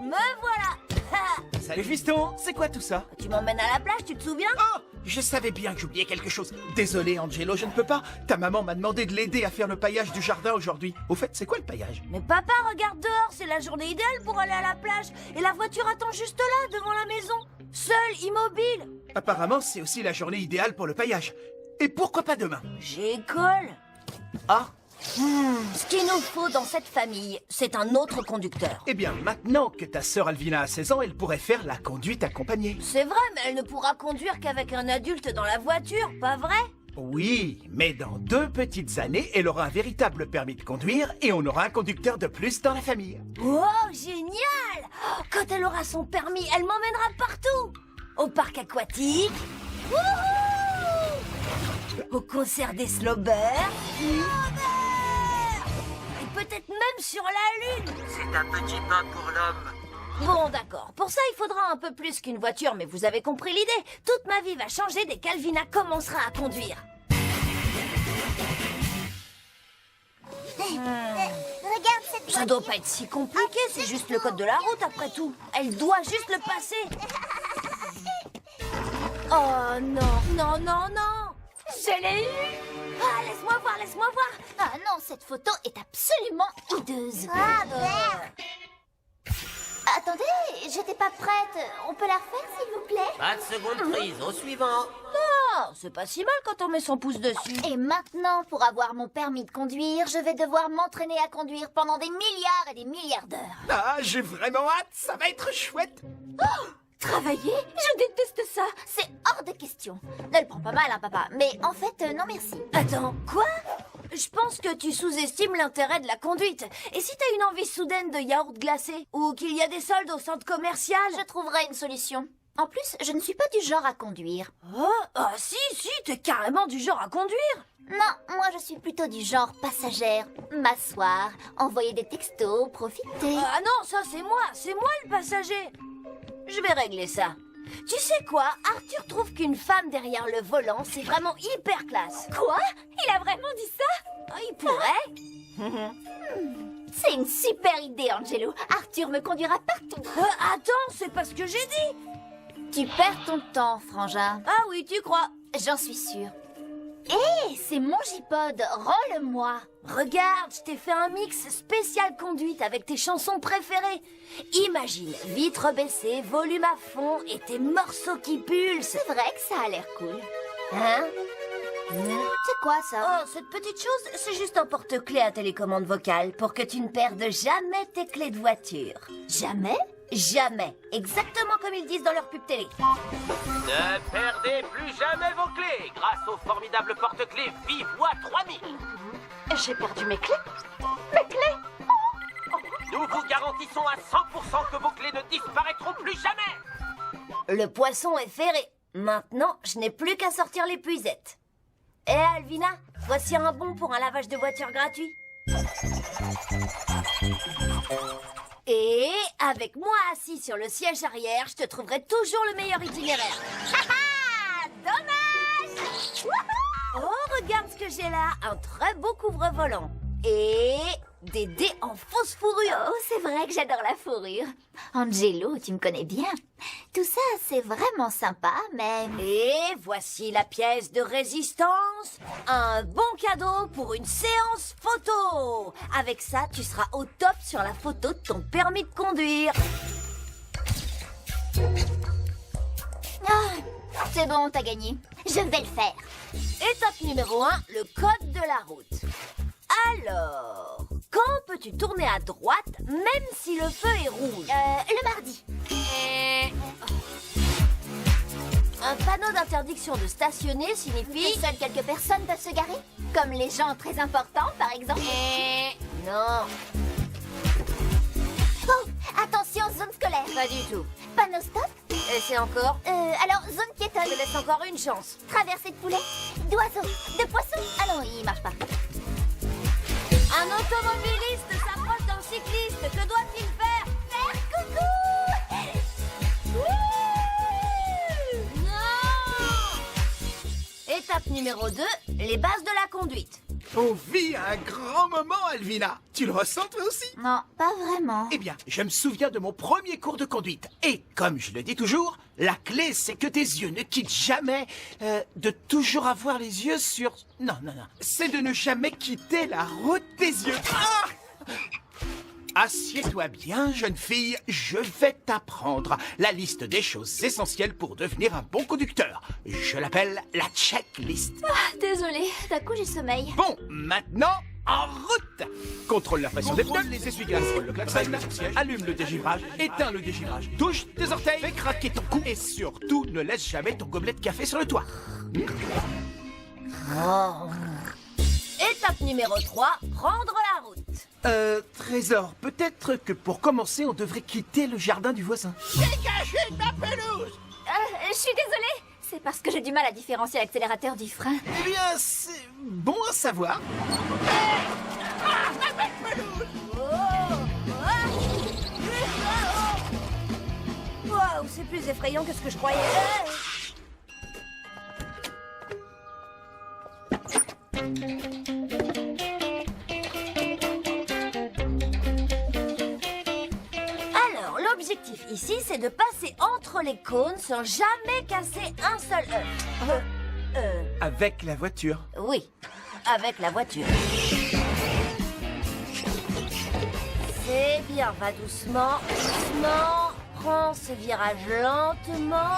me voilà. Salut fiston, c'est quoi tout ça? Tu m'emmènes à la plage, tu te souviens? Oh, je savais bien que j'oubliais quelque chose. Désolé Angelo, je ne peux pas. Ta maman m'a demandé de l'aider à faire le paillage du jardin aujourd'hui. Au fait, c'est quoi le paillage? Mais papa, regarde dehors, c'est la journée idéale pour aller à la plage. Et la voiture attend juste là, devant la maison. Seule, immobile. Apparemment, c'est aussi la journée idéale pour le paillage. Et pourquoi pas demain? J'ai école. Ah, Ce qu'il nous faut dans cette famille, c'est un autre conducteur. eh bien maintenant que ta sœur Alvina a 16 ans, elle pourrait faire la conduite accompagnée. C'est vrai, mais elle ne pourra conduire qu'avec un adulte dans la voiture, pas vrai? Oui, mais dans 2 petites années, elle aura un véritable permis de conduire et on aura un conducteur de plus dans la famille. Oh, génial! Quand elle aura son permis, elle m'emmènera partout. Au parc aquatique. Wouhou! Au concert des Slobers. Et peut-être même sur la Lune. C'est un petit pas pour l'homme. Bon, d'accord. Pour ça, il faudra un peu plus qu'une voiture, mais vous avez compris l'idée. Toute ma vie va changer dès qu'Alvina commencera à conduire. Regarde cette Ça doit pas être si compliqué, c'est juste le code de la route après tout. Elle doit juste le passer. Oh non, non, non, non. Je l'ai eu. Ah, laisse-moi voir, laisse-moi voir. Ah non, cette photo est absolument hideuse. Ah, merde. Attendez, j'étais pas prête. On peut la refaire, s'il vous plaît? Pas de seconde prise, au suivant. Non, c'est pas si mal quand on met son pouce dessus. Et maintenant, pour avoir mon permis de conduire, je vais devoir m'entraîner à conduire pendant des milliards et des milliards d'heures. Ah, j'ai vraiment hâte, ça va être chouette. Travailler? Je déteste ça. C'est hors de question. Ne le prends pas mal, hein, papa. Mais en fait, non merci. Attends, quoi? Je pense que tu sous-estimes l'intérêt de la conduite. Et si t'as une envie soudaine de yaourt glacé? Ou qu'il y a des soldes au centre commercial? Je trouverai une solution. En plus, je ne suis pas du genre à conduire. Ah si, t'es carrément du genre à conduire. Non, moi je suis plutôt du genre passagère. M'asseoir, envoyer des textos, profiter. Ah non, ça c'est moi le passager. Je vais régler ça. Tu sais quoi? Arthur trouve qu'une femme derrière le volant, c'est vraiment hyper classe. Quoi? Il a vraiment dit ça? Ah, il pourrait. C'est une super idée, Angelo. Arthur me conduira partout. Attends, c'est pas ce que j'ai dit. Tu perds ton temps, frangin. Ah oui, tu crois. J'en suis sûre. Hé, c'est mon J-Pod. Rends-le-moi. Regarde, je t'ai fait un mix spécial conduite avec tes chansons préférées. Imagine, vitre baissée, volume à fond et tes morceaux qui pulsent. C'est vrai que ça a l'air cool. Hein? C'est quoi ça? Oh, cette petite chose, c'est juste un porte-clés à télécommande vocale pour que tu ne perdes jamais tes clés de voiture. Jamais? Jamais. Exactement comme ils disent dans leur pub télé. Ne perdez plus jamais vos clés grâce au formidable porte-clés Vivois 3000. J'ai perdu mes clés? Mes clés? Nous vous garantissons à 100% que vos clés ne disparaîtront plus jamais. Le poisson est ferré. Maintenant, je n'ai plus qu'à sortir l'épuisette. Eh Alvina, voici un bon pour un lavage de voiture gratuit. Et avec moi assis sur le siège arrière, je te trouverai toujours le meilleur itinéraire. Dommage! Oh, regarde ce que j'ai là, un très beau couvre-volant. Et des dés en fausse fourrure. Oh, c'est vrai que j'adore la fourrure. Angelo, tu me connais bien. Tout ça, c'est vraiment sympa, mais... Et voici la pièce de résistance. Un bon cadeau pour une séance photo. Avec ça, tu seras au top sur la photo de ton permis de conduire. Ah, c'est bon, t'as gagné. Je vais le faire. Étape numéro 1, le code de la route. Alors, quand peux-tu tourner à droite, même si le feu est rouge? Le mardi. Un panneau d'interdiction de stationner Que signifie... seules quelques personnes peuvent se garer? Comme les gens très importants, par exemple? Non, Oh, attention, zone scolaire. pas du tout. Panneau stop? Essaie encore. Alors, zone Je te piétonne. laisse encore une chance. Traversée de poulet, d'oiseaux, de poissons. Ah non, il marche pas. Un automobiliste s'approche d'un cycliste. Que doit-il faire? Faire coucou! Non! Étape numéro 2, les bases de la conduite. On vit un grand moment, Alvina. Tu le ressens toi aussi? Non, pas vraiment. Eh bien, je me souviens de mon premier cours de conduite. Et comme je le dis toujours, la clé, c'est que tes yeux ne quittent jamais... de toujours avoir les yeux sur... Non. C'est de ne jamais quitter la route des yeux. Ah! Assieds-toi bien, jeune fille. Je vais t'apprendre la liste des choses essentielles pour devenir un bon conducteur. Je l'appelle la checklist. Désolée, d'un coup j'ai sommeil. Bon, maintenant, en route! Contrôle la pression des pneus, les essuie-glaces, le klaxon, allume le dégivrage, éteins le dégivrage, touche tes orteils, fais craquer ton cou et surtout ne laisse jamais ton gobelet de café sur le toit. Étape numéro 3, prendre la route. Trésor, peut-être que pour commencer, on devrait quitter le jardin du voisin. Dégagez de ma pelouse! Je suis désolée. C'est parce que j'ai du mal à différencier l'accélérateur du frein. Eh bien, c'est bon à savoir. Waouh, c'est plus effrayant que ce que je croyais. Alors, l'objectif ici, c'est de passer entre les cônes sans jamais casser un seul œuf. Avec la voiture. Oui, avec la voiture. C'est bien, va doucement, doucement. Prends ce virage lentement.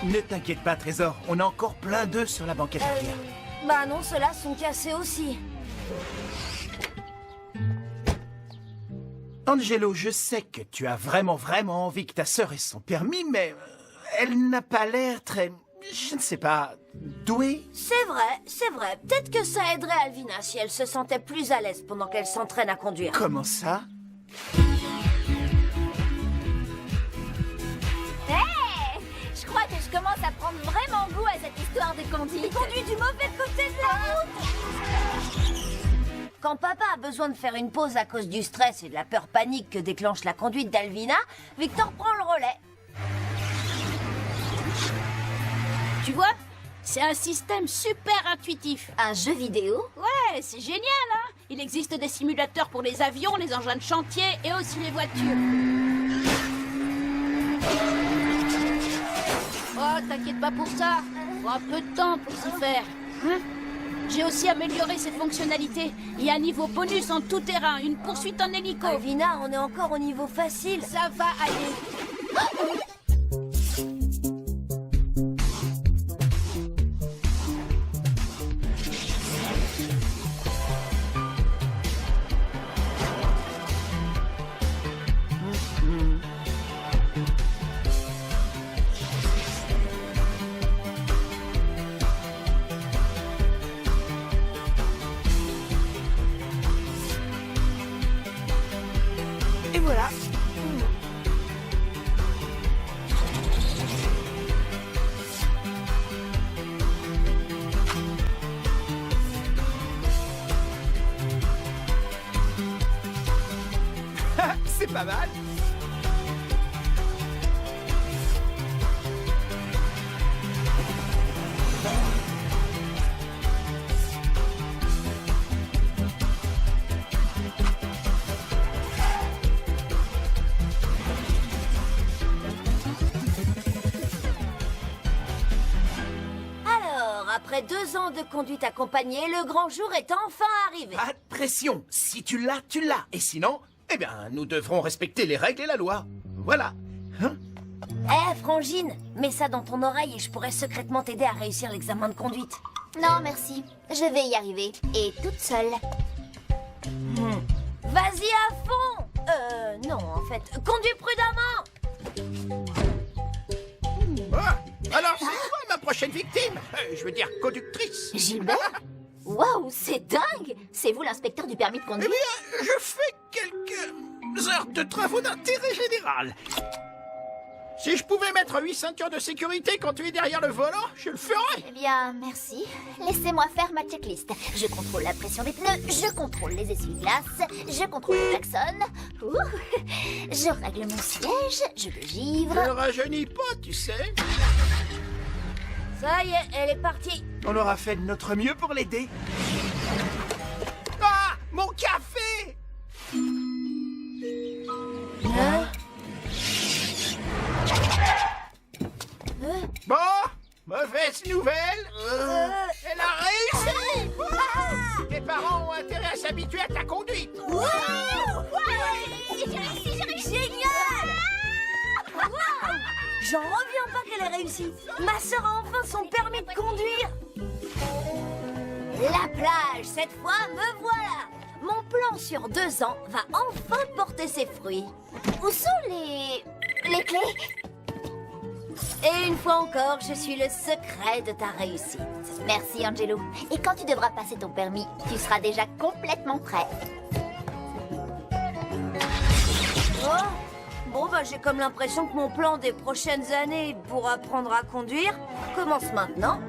Ne t'inquiète pas, Trésor, on a encore plein d'œufs sur la banquette arrière. Bah non, ceux-là sont cassés aussi. Angelo, je sais que tu as vraiment envie que ta sœur ait son permis, mais elle n'a pas l'air très... Je ne sais pas... douée. C'est vrai. Peut-être que ça aiderait Alvina si elle se sentait plus à l'aise pendant qu'elle s'entraîne à conduire. Comment ça? Je crois que je commence à prendre vraiment goût à cette histoire de conduite. Conduis du mauvais côté de la route. Quand papa a besoin de faire une pause à cause du stress et de la peur panique que déclenche la conduite d'Alvina, Victor prend le relais. Tu vois, c'est un système super intuitif. Un jeu vidéo? Ouais, c'est génial, hein? Il existe des simulateurs pour les avions, les engins de chantier et aussi les voitures. Oh, t'inquiète pas pour ça. Faut un peu de temps pour s'y faire. Hein? J'ai aussi amélioré ses fonctionnalités. Il y a un niveau bonus en tout terrain, une poursuite en hélico. Alvina, on est encore au niveau facile. Ça va aller. Et voilà. C'est pas mal. Alors, après 2 ans de conduite accompagnée, le grand jour est enfin arrivé. Pas de pression. Si tu l'as, tu l'as. Et sinon, eh bien, nous devrons respecter les règles et la loi. Voilà. Hein? Frangine, mets ça dans ton oreille et je pourrais secrètement t'aider à réussir l'examen de conduite. Non, merci. Je vais y arriver. Et toute seule. Vas-y à fond. Non, en fait, conduis prudemment. Ah, alors, c'est toi ma prochaine victime? Je veux dire, conductrice. Gilbert? Waouh, c'est dingue! C'est vous l'inspecteur du permis de Eh conduire? bien, je fais quelques heures de travaux d'intérêt général. Si je pouvais mettre 8 ceintures de sécurité quand tu es derrière le volant, je le ferais. Eh bien, merci. Laissez-moi faire ma checklist. Je contrôle la pression des pneus, je contrôle les essuie-glaces, je contrôle le klaxon. Ouh. Je règle mon siège, je le givre. Ne rajeunis pas, tu sais. Ça y est, elle est partie. On aura fait de notre mieux pour l'aider. Ah, mon café! Bon, mauvaise nouvelle. Elle a réussi. Tes parents ont intérêt à s'habituer à ta conduite. Génial! Waouh! J'en reviens pas qu'elle ait réussi. Ma sœur a enfin son permis de conduire. La plage, cette fois, me voilà. Mon plan sur 2 ans va enfin porter ses fruits. Où sont les clés? Et une fois encore, je suis le secret de ta réussite. Merci, Angelo. Et quand tu devras passer ton permis, tu seras déjà complètement prêt. Oh, bon, bah, j'ai comme l'impression que mon plan des prochaines années pour apprendre à conduire commence maintenant.